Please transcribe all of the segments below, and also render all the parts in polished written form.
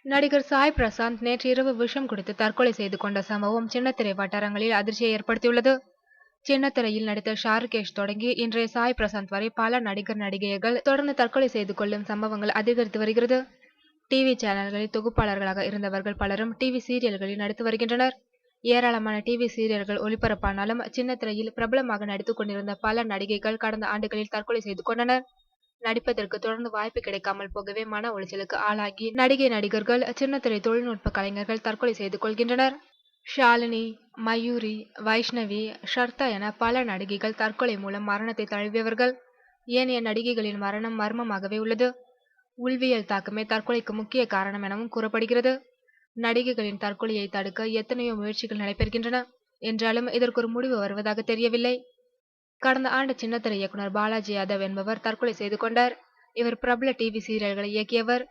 நடிகர் சாய் பிரசாந்த் நேற்று இரவு விஷம் குடித்து தற்கொலை செய்து கொண்ட சம்பவம் சின்னத்திரை வட்டாரங்களில் அதிர்ச்சியை ஏற்படுத்தியுள்ளது. சின்னத்திரையில் நடித்த ஷாருகேஷ் தொடங்கி இன்றைய சாய் பிரசாந்த் வரை பல நடிகர் நடிகைகள் தொடர்ந்து தற்கொலை செய்து கொள்ளும் சம்பவங்கள் அதிகரித்து வருகிறது. டிவி சேனல்களில் தொகுப்பாளர்களாக இருந்தவர்கள் பலரும் டிவி சீரியல்களில் நடித்து வருகின்றனர். ஏராளமான டிவி சீரியல்கள் ஒளிபரப்பானாலும் சின்னத்திரையில் பிரபலமாக நடித்துக் கொண்டிருந்த பல நடிகைகள் கடந்த ஆண்டுகளில் தற்கொலை செய்து கொண்டனர். நடிப்பதற்கு தொடர்ந்து வாய்ப்பு கிடைக்காமல் போகவே மன உளைச்சலுக்கு ஆளாகி நடிகர்கள் சின்னத்திரை தொழில்நுட்ப கலைஞர்கள் தற்கொலை செய்து கொள்கின்றனர். ஷாலினி, மயூரி, வைஷ்ணவி, ஷர்தா என பல நடிகைகள் தற்கொலை மூலம் மரணத்தை தழுவியவர்கள். ஏனைய நடிகைகளின் மரணம் மர்மமாகவே உள்ளது. உள்வியல் தாக்கமே தற்கொலைக்கு முக்கிய காரணம் எனவும் கூறப்படுகிறது. நடிகைகளின் தற்கொலையை தடுக்க எத்தனையோ முயற்சிகள் நடைபெறுகின்றன என்றாலும் இதற்கு ஒரு முடிவு வருவதாக தெரியவில்லை. கடந்த ஆண்டு சின்னத்திரை இயக்குனர் பாலாஜி யாதவ் என்பவர் தற்கொலை செய்து கொண்டார். இவர் பிரபல டிவி சீரியல்களை இயக்கியவர்.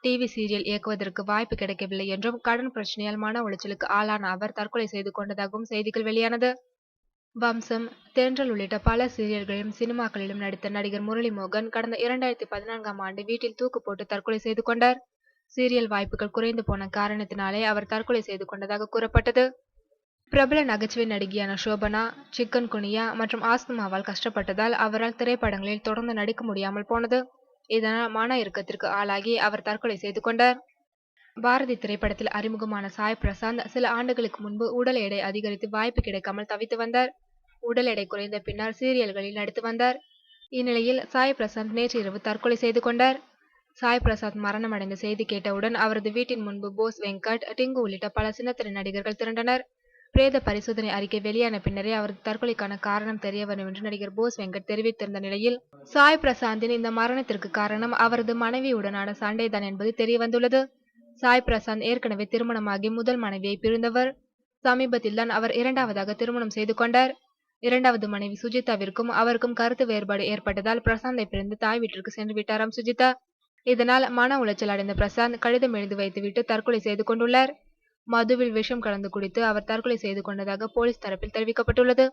டிவி சீரியல் இயக்குவதற்கு வாய்ப்பு கிடைக்கவில்லை என்றும் கடன் பிரச்சனையால் மன உளைச்சலுக்கு ஆளான அவர் தற்கொலை செய்து கொண்டதாகவும் செய்திகள் வெளியானது. வம்சம், தென்றல் உள்ளிட்ட பல சீரியல்களிலும் சினிமாக்களிலும் நடித்த நடிகர் முரளிமோகன் கடந்த 2014ஆம் ஆண்டு வீட்டில் தூக்கு போட்டு தற்கொலை செய்து கொண்டார். சீரியல் வாய்ப்புகள் குறைந்து போன காரணத்தினாலே அவர் தற்கொலை செய்து கொண்டதாக கூறப்பட்டது. பிரபல நகைச்சுவை நடிகையான ஷோபனா சிக்கன் குனியா மற்றும் ஆஸ்துமாவால் கஷ்டப்பட்டதால் அவரால் திரைப்படங்களில் தொடர்ந்து நடிக்க முடியாமல் போனது. இதனால் மன இறுக்கத்திற்கு ஆளாகி அவர் தற்கொலை செய்து கொண்டார். பாரதி திரைப்படத்தில் அறிமுகமான சாய் பிரசாந்த் சில ஆண்டுகளுக்கு முன்பு உடல் எடை அதிகரித்து வாய்ப்பு கிடைக்காமல் தவித்து வந்தார். உடல் எடை குறைந்த பின்னர் சீரியல்களில் நடித்து வந்தார். இந்நிலையில் சாய் பிரசாந்த் நேற்று இரவு தற்கொலை செய்து கொண்டார். சாய் பிரசாந்த் மரணமடைந்த செய்தி கேட்டவுடன் அவரது வீட்டின் முன்பு போஸ் வெங்கட், டிங்கு உள்ளிட்ட பல சின்னத்திரை நடிகர்கள் திரண்டனர். பிரேத பரிசோதனை அறிக்கை வெளியான பின்னரே அவரது தற்கொலைக்கான காரணம் தெரிய வரும் என்று நடிகர் போஸ் வெங்கட் தெரிவித்திருந்த நிலையில் சாய் பிரசாந்தின் இந்த மரணத்திற்கு காரணம் அவரது மனைவியுடனான சண்டைதான் என்பது தெரிய வந்துள்ளது. சாய் பிரசாந்த் ஏற்கனவே திருமணமாகி முதல் மனைவியை பிரிந்தவர். சமீபத்தில்தான் அவர் இரண்டாவதாக திருமணம் செய்து கொண்டார். இரண்டாவது மனைவி சுஜிதாவிற்கும் அவருக்கும் கருத்து வேறுபாடு ஏற்பட்டதால் பிரசாந்தை பிரிந்து தாய் வீட்டிற்கு சென்று விட்டாராம் சுஜிதா. இதனால் மன உளைச்சல் அடைந்த பிரசாந்த் கடிதம் எழுதி வைத்துவிட்டு தற்கொலை செய்து கொண்டுள்ளார். மதுவில் விஷம் கலந்து குடித்து அவர் தற்கொலை செய்து கொண்டதாக போலீஸ் தரப்பில் தெரிவிக்கப்பட்டுள்ளது.